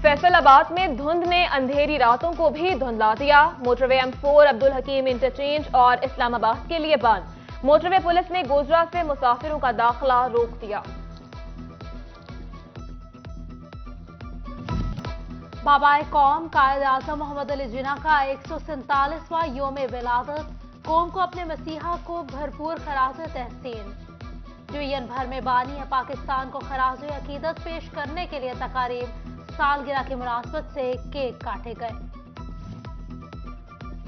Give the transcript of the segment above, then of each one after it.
फैसल आबाद में धुंध ने अंधेरी रातों को भी धुंधला दिया। मोटरवे M4 अब्दुल हकीम इंटरचेंज और इस्लामाबाद के लिए बंद। मोटरवे पुलिस ने गोजरा से मुसाफिरों का दाखिला रोक दिया। बाबाए कौम कायद आज़म मोहम्मद अली जिन्ना का 147वां योम विलादत, कौम को अपने मसीहा को भरपूर खराज तहसीन। यूएन भर में बानी पाकिस्तान को खराज अकीदत पेश करने के लिए तकारीब, सालगिरह की मुनासबत से केक काटे गए।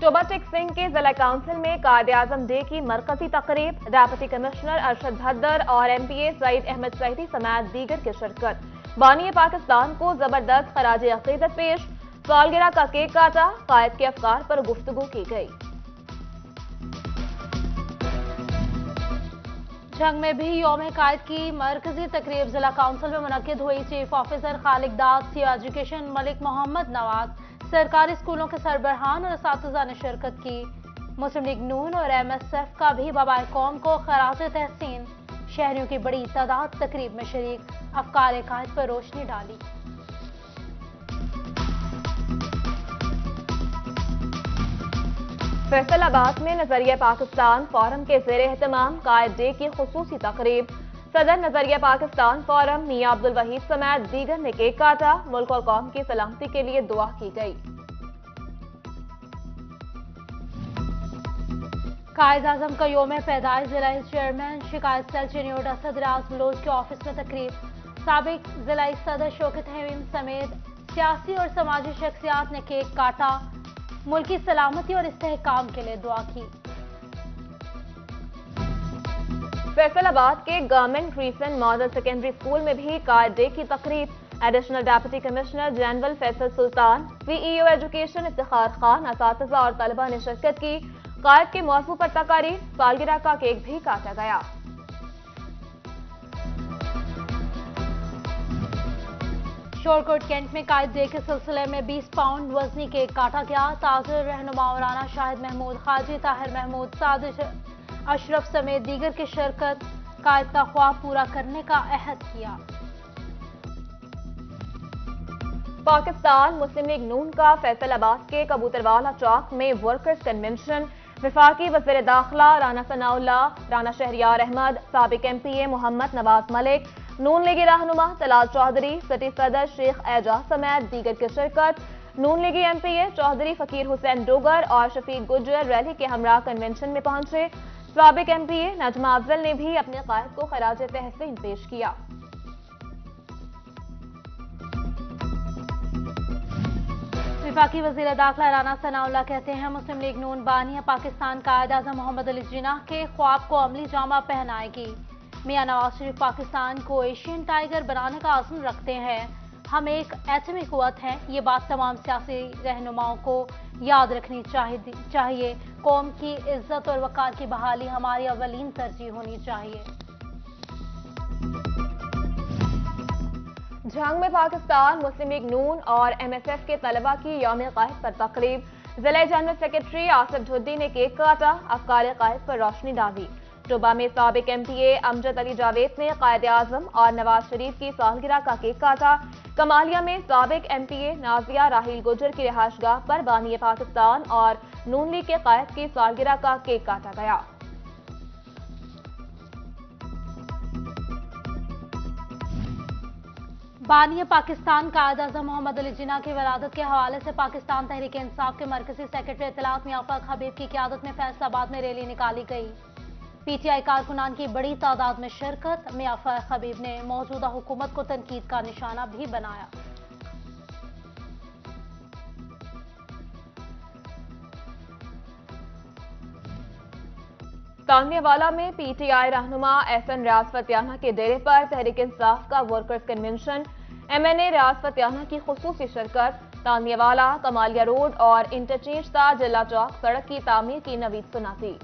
टोबा टेक सिंह के जिला काउंसिल में कायद आज़म डे की मरकजी तकरीब, डेप्यूटी कमिश्नर अरशद भद्दर और MPA सईद अहमद सईदी समेत दीगर की शिरकत। बानी पाकिस्तान को जबरदस्त खराज अकीदत पेश, सालगिरह का केक काटा, कायद के अफकार पर गुफ्तगू की गई। जंग में भी यौम कायद की मरकजी तकरीब जिला काउंसिल में मुनक्किद हुई। चीफ ऑफिसर खालिक दाद, सीओ एजुकेशन मलिक मोहम्मद नवाज, सरकारी स्कूलों के सरबराहान और असातिज़ा ने शिरकत की। मुस्लिम लीग नून और MSF का भी बाबाए कौम को खराज तहसीन। शहरियों की बड़ी तादाद तकरीब में शरीक, अफकार कायद पर रोशनी डाली। फैसलाबाद में नजरिया पाकिस्तान फोरम के ज़ेर एहतमाम कायद डे की खुसूसी तकरीब। सदर नजरिया पाकिस्तान फोरम मियां अब्दुल वहीद समेत दीगर ने केक काटा। मुल्क और कौम की सलामती के लिए दुआ की गई। कायद आज़म का योम पैदाइश जिला चेयरमैन शिकायत सेल चिन्योट असद राज बलोच के ऑफिस में तकरीब। साबिक जिला सदर शौकत हमीम समेत सियासी और समाजी शख्सियात ने केक काटा। मुल्क की सलामती और इस्तेहकाम के लिए दुआ की। फैसलाबाद के government crescent model secondary school में भी कायद डे की तकरीब। Additional deputy commissioner general Faisal Sultan, CEO education Iftikhar Khan, असातिज़ा और तलबा ने शिरकत की। कायद के मौजू पर तकारीर, सालगिरह का केक भी काटा गया। शोरकोट कैंट में कायद डे के सिलसिले में 20 पाउंड वजनी केक काटा गया। ताज़र रहनुमा राना शाहिद महमूद, हाजी ताहिर महमूद, सादिश अशरफ समेत दीगर की शिरकत, कायद का ख्वाब पूरा करने का अहद किया। पाकिस्तान मुस्लिम लीग नून का फैसलाबाद के कबूतरवाला चौक में वर्कर्स कन्वेंशन। वफाकी वज़ीर दाखिला राना सनाउल्लाह, राना शहरियार अहमद, साबिक MPA मोहम्मद नवाज मलिक, नून लीगी रहनुमा तलाल चौधरी, सिटी सदर शेख एजाज समेत दीगर की शिरकत। नून लीगी MPA चौधरी फकीर हुसैन डोगर और शफीक गुज्जर रैली के हमरा कन्वेंशन में पहुंचे। साबिक MPA नजमा अफजल ने भी अपने कायद को खराज तहसीन पेश किया। वफाकी वज़ीर दाखिला राना सनाउल्लाह कहते हैं मुस्लिम लीग नून बानी पाकिस्तान कायद आज़म मोहम्मद अली जिन्ना के ख्वाब को अमली जामा पहनाएगी। मियां नवाज शरीफ पाकिस्तान को एशियन टाइगर बनाने का आज़म रखते हैं। हम एक एटमी कुव्वत हैं। ये बात तमाम सियासी रहनुमाओं को याद रखनी चाहिए। कौम की इज्जत और वकार की बहाली हमारी अवलीन तरजीह होनी चाहिए। जंग में पाकिस्तान मुस्लिम लीग नून और MSF के तलबा की यौम कायद पर तकरीब। जिला जनरल सेक्रेटरी आसिफ ढुड्डी ने केक काटा, अफकार कायद पर रोशनी डाली। टोबा में साबिक MPA अमजद अली जावेद ने कायद आज़म और नवाज शरीफ की सालगिरह का केक काटा। कमालिया में साबिक MPA नाजिया राहील गुजर की रिहाइशगाह पर बानी पाकिस्तान और नून लीग के कायद की सालगिरह का केक काटा गया। बानी पाकिस्तान कायद आज़म मोहम्मद अली जिन्ना की विलादत के हवाले से पाकिस्तान तहरीक इंसाफ के मरकजी सेक्रेटरी इत्तलात मियां फखर हबीब की क़यादत में फैसलाबाद में रैली निकाली गई। PTI कारकुनान की बड़ी तादाद में शिरकत। मियां फखर हबीब ने मौजूदा हुकूमत को तनकीद का निशाना भी बनाया। तानियावाला में PTI रहनुमा FN रियाज फतियाना के डेरे पर तहरीक इंसाफ का वर्कर्स कन्वेंशन। MNA रियाज फतियाना की खुसूसी शिरकत। तानियावाला, कमालिया रोड और इंटरचेंज ता जिला चौक सड़क की तामीर की नवीद सुनाती।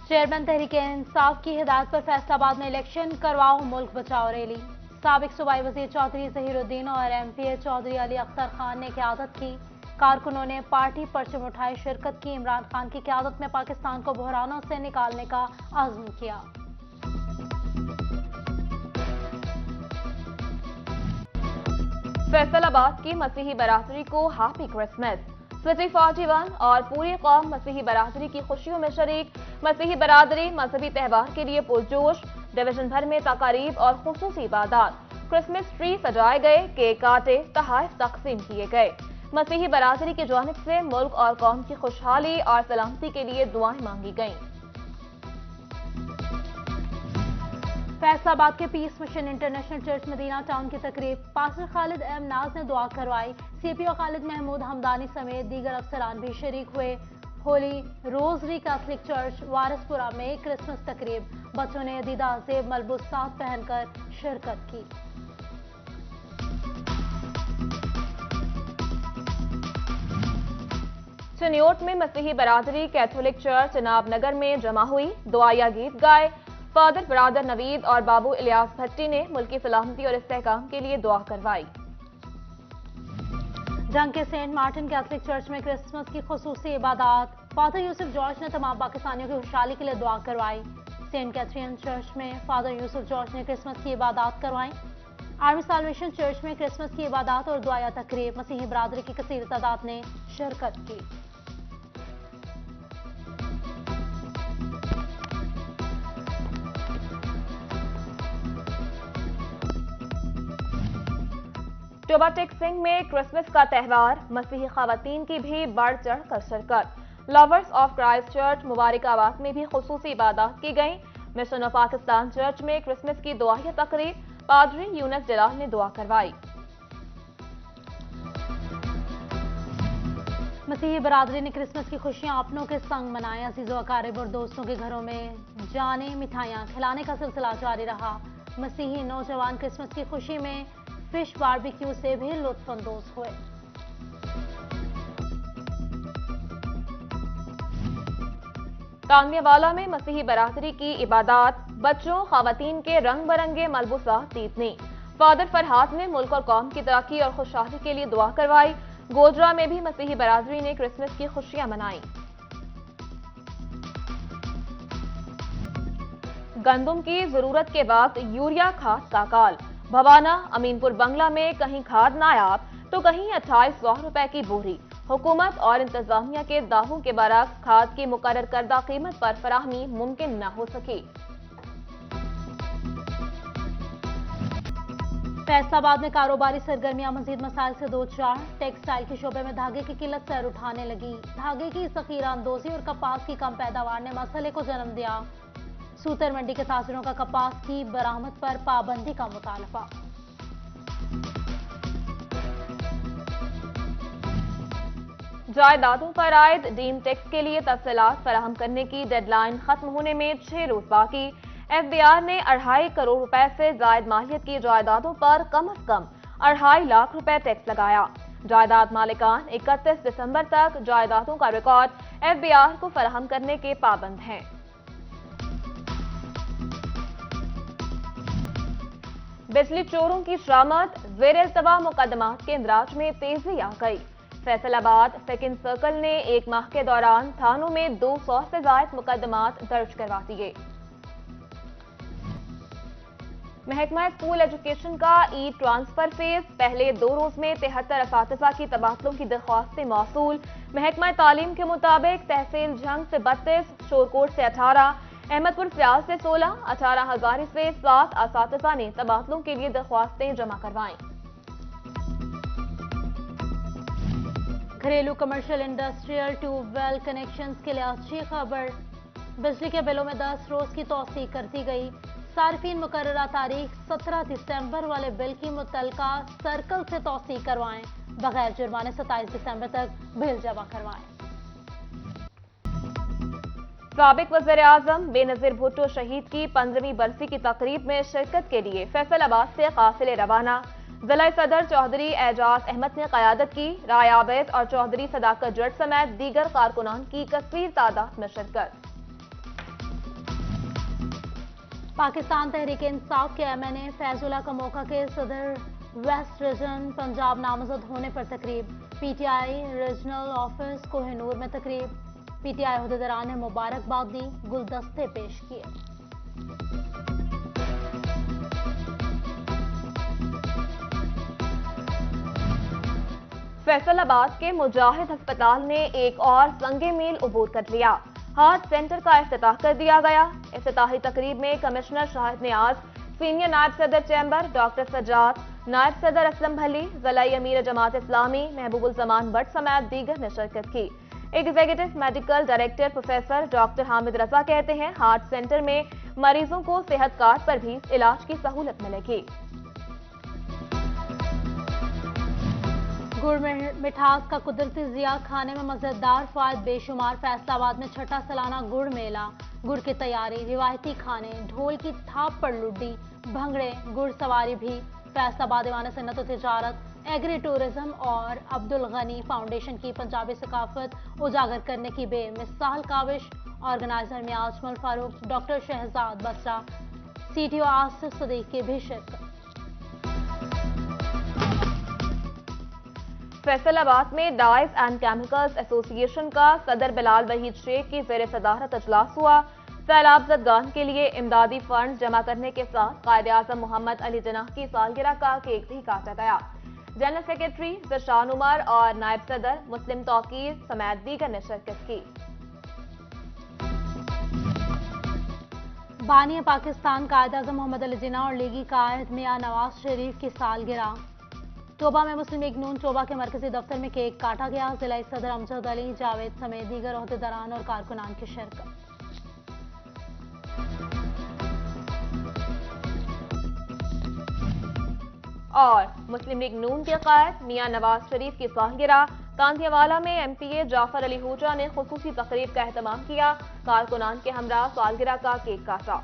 चेयरमैन तहरीक इंसाफ की हिदायत पर फैसलाबाद में इलेक्शन करवाओ मुल्क बचाओ रैली। साबिक सूबाई वजीर चौधरी ज़हीरुद्दीन और MPA चौधरी अली अख्तर खान ने क़यादत की। कारकुनों ने पार्टी परचम उठाए शिरकत की। इमरान खान की क़यादत में पाकिस्तान को बहरानों से निकालने का आज़म किया। फैसल आबाद की मसीही बरादरी को हैप्पी क्रिसमस। सिटी 41 और पूरी कौम मसीही बरादरी की खुशियों में शरीक। मसीही बरादरी मजहबी त्यौहार के लिए पुरजोश। डिवीजन भर में तकारीब और खुसूसी इबादत। क्रिसमस ट्री सजाए गए, केक काटे, तोहफे तकसीम किए गए। मसीही बरादरी की जानिब से मुल्क और कौम की खुशहाली और सलामती के लिए दुआएं मांगी गईं। फैसलाबाद के peace mission international church Madina town की तकरीब पास्टर खालिद एम नाज ने दुआ करवाई। CPO खालिद महमूद हमदानी समेत दीगर अफसरान भी शरीक हुए। Holi rosary Catholic church Warispura में क्रिसमस तकरीब, बच्चों ने दीदा जेब मलबूसात पहनकर शिरकत की। चनियोट में मसीही बरादरी कैथोलिक चर्च चनाब नगर में जमा हुई। दुआया गीत गाए। फादर बरादर नवीद और बाबू इलियास भट्टी ने मुल्की सलामती और इस्तेहकाम के लिए दुआ करवाई। जंग के सेंट मार्टिन कैथलिक चर्च में क्रिसमस की खुसूसी इबादत, फादर यूसुफ जॉर्ज ने तमाम पाकिस्तानियों की खुशहाली के लिए दुआ करवाई। सेंट कैथरीन चर्च में फादर यूसुफ जॉर्ज ने क्रिसमस की इबादत करवाई। आर्मी साल्वेशन चर्च में क्रिसमस की इबादत और दुआया तकरीब, मसीही बरादरी की कसीर तादाद ने शिरकत की। टोबाटेक सिंह में क्रिसमस का त्यौहार, मसीही खवातीन की भी बढ़ चढ़ कर शिरकत। लवर्स ऑफ क्राइस्ट चर्च मुबारकाबाद में भी खुसूसी इबादत की गई। मिशन ऑफ पाकिस्तान चर्च में क्रिसमस की दुआया तकरीब, पादरी यूनस जलाल ने दुआ करवाई। मसीही बरादरी ने क्रिसमस की खुशियां अपनों के संग मनाए। अजीजों अकारिब और दोस्तों के घरों में जाने मिठाइयां खिलाने का सिलसिला जारी रहा। मसीही नौजवान क्रिसमस की खुशी में फिश बारबेक्यू से भी लुत्फ अंदोज हुए। तानियावाला में मसीही बरादरी की इबादत, बच्चों खवातीन के रंग बरंगे मलबूसात जीतने। फादर फरहाद ने मुल्क और कौम की तरक्की और खुशहाली के लिए दुआ करवाई। गोजरा में भी मसीही बरादरी ने क्रिसमस की खुशियां मनाई। गंदम की जरूरत के वक्त यूरिया खाद का काल। भवाना अमीनपुर बंगला में कहीं खाद नायाब तो कहीं 2800 रुपए की बोरी। हुकूमत और इंतजामिया के दावों के बरक्स खाद की मुकर्रर करदा कीमत पर फराहमी मुमकिन न हो सकी। फैसलाबाद में कारोबारी सरगर्मियां मजीद मसाइल से दो चार। टेक्सटाइल के शोबे में धागे की किल्लत सर उठाने लगी। धागे की जखीरा अंदोजी और कपास की कम पैदावार ने मसले को जन्म दिया। सूतर मंडी के ताजरों का कपास की बरामद पर पाबंदी का मुतालबा। जायदादों पर आयद डीम टैक्स के लिए तफसीलात फराहम करने की डेडलाइन खत्म होने में 6 रोज बाकी। FBI ने 2.5 करोड़ रुपए से जायद मालियत की जायदादों पर कम अज कम 2.5 लाख रुपए टैक्स लगाया। जायदाद मालिकान 31 दिसंबर तक जायदादों का रिकॉर्ड FBI को फराहम करने के पाबंद हैं। बिजली चोरों की शामत, ज़ेर इल्तवा मुकदमात के इंदराज में तेजी आ गई। फैसलाबाद सेकंड सर्कल ने एक माह के दौरान थानों में 200 से ज्यादा मुकदमात दर्ज करवा दिए। महकमा स्कूल एजुकेशन का ई ट्रांसफर फेज, पहले 2 रोज में 73 असातिज़ा की तबादलों की दरख्वास्तें मौसूल। महकमा तालीम के मुताबिक तहसील जंग से 32, शोरकोट से 18, अहमदपुर फ्याज से 16, 18,000 से 7 असातिज़ा ने तबादलों के लिए दरख्वास्तें जमा करवाईं। घरेलू कमर्शियल इंडस्ट्रियल ट्यूबवेल कनेक्शंस के लिए अच्छी खबर, बिजली के बिलों में 10 रोज की तौसीक कर दी गई। सार्फिन मुकर्ररा तारीख 17 दिसंबर वाले बिल की मुतलका सर्कल से तौसीक करवाएं, बगैर जुर्माने 27 दिसंबर तक बिल जमा करवाएं। साबिक वज़ीर-ए-आज़म बेनज़ीर भुट्टो शहीद की 15वीं बरसी की तकरीब में शिरकत के लिए फैसलाबाद से काफिले रवाना। जिला सदर चौधरी एजाज अहमद ने क़यादत की। राय आबिद और चौधरी सदाकत जट समेत दीगर कारकुनान की कसीर तादाद में शिरकत। पाकिस्तान तहरीक इंसाफ के MNA फैजुल्लाह का मौका के सदर वेस्ट रीजन पंजाब नामजद होने पर तकरीब। PTI रीजनल ऑफिस कोहिनूर में तकरीब। PTI अहदेदारान ने मुबारकबाद दी, गुलदस्ते पेश किए। फैसल आबाद के मुजाहिद अस्पताल ने एक और संगे मील अबूर कर लिया। हार्ट सेंटर का इफ्तिताह कर दिया गया। इफ्तिताही तकरीब में कमिश्नर शाहिद नियाज, सीनियर नायब सदर चैम्बर डॉक्टर सजाद, नायब सदर असलम भली, ज़िलाई अमीर जमात इस्लामी महबूबुल जमान भट्ट समेत दीगर ने शिरकत की। Executive medical director professor doctor Hamid Raza कहते हैं, हार्ट सेंटर में मरीजों को सेहत कार्ड पर भी इलाज की सहूलत मिलेगी। गुड़ में मिठास का कुदरती जिया, खाने में मजेदार फायद बेशुमार। फैसलाबाद में छठा सालाना गुड़ मेला, गुड़ की तैयारी, रिवायती खाने, ढोल की थाप पर लुड्डी, भंगड़े, गुड़ सवारी भी। फैसलाबाद दीवान सन्नत तिजारत, एग्री टूरिज्म और अब्दुल गनी फाउंडेशन की पंजाबी सकाफत उजागर करने की बेमिसाल काविश। ऑर्गेनाइजर में आजमल फारूक, डॉक्टर शहजाद बसरा, CTO आसिफ सदीक की भी शिरकत। फैसलाबाद में डाइज एंड केमिकल्स एसोसिएशन का सदर बिलाल वहीद शेख की ज़ेर सदारत अजलास हुआ। सैलाब ज़दगान के लिए इमदादी फंड जमा करने के साथ कायदे आज़म मोहम्मद अली जिन्नाह की सालगिरह का केक भी काटा गया। जनरल सेक्रेटरी ज़शान उमर और नायब सदर मुस्लिम तौकीर समेत दीगर ने शिरकत की। बानी पाकिस्तान कायदे आज़म मोहम्मद अली जिन्नाह और लीगी कायद मियां नवाज शरीफ की सालगिरह। तोबा में मुस्लिम लीग नून तोबा के मरकजी दफ्तर में केक काटा गया। जिला सदर अमजद अली जावेद समेत दीगर ओहदेदारान और कारकुनान की शिरकत। और मुस्लिम लीग नून के कायद मियां नवाज शरीफ की सालगिरह। कांधियावाला में MPA जाफर अली हूजा ने खुसूसी तकरीब का एहतमाम किया। कारकुनान के हमरा सालगिरह का केक काटा।